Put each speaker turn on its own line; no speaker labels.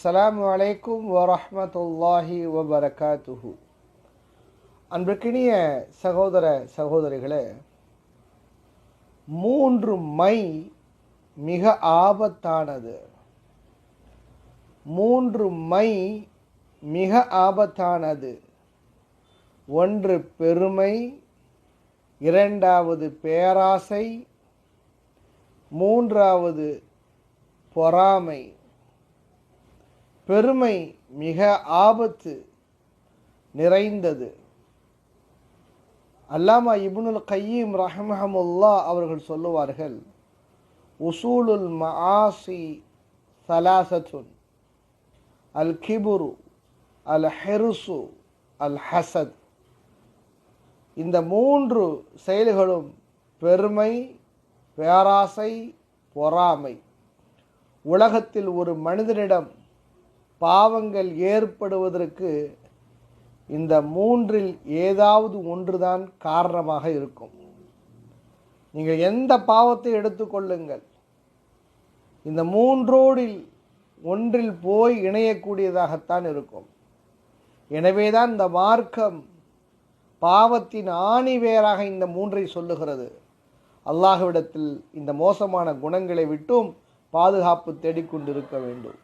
அஸ்ஸலாமு அலைக்கும் வரஹ்மத்துல்லாஹி வபரகாத்துஹு. அன்பிற்கினிய சகோதர சகோதரிகளே, 3 மை மிக ஆபத்தானது. 3 மை மிக ஆபத்தானது. 1 பெருமை, 2வது பேராசை, 3வது பொறாமை. பெருமை மிக ஆபத்து நிறைந்தது. அல்லாமா இப்னுல் கய்யிம் ரஹ்மஹுல்லாஹ் அவர்கள் சொல்லுவார்கள், உசூலுல் மஆசி ஸலாஸத்துன், அல் கிபுரு, அல் ஹிர்சு, அல் ஹசத். இந்த 3 செயல்களும் பெருமை, பேராசை, பொறாமை. உலகத்தில் ஒரு மனிதனிடம் பாவங்கள் ஏற்படுவதற்கு இந்த 3ல் ஏதாவது ஒன்றுதான் காரணமாக இருக்கும். நீங்கள் எந்த பாவத்தை எடுத்துக்கொள்ளுங்கள், இந்த 3ல் ஒன்றில் போய் இணையக்கூடியதாகத்தான் இருக்கும். எனவேதான் இந்த மார்க்கம் பாவத்தின் ஆணிவேராக இந்த 3ஐ சொல்லுகிறது. அல்லாஹ்விடத்தில் இந்த மோசமான குணங்களை விட்டும் பாதுகாப்பு தேடிக்கொண்டிருக்க வேண்டும்.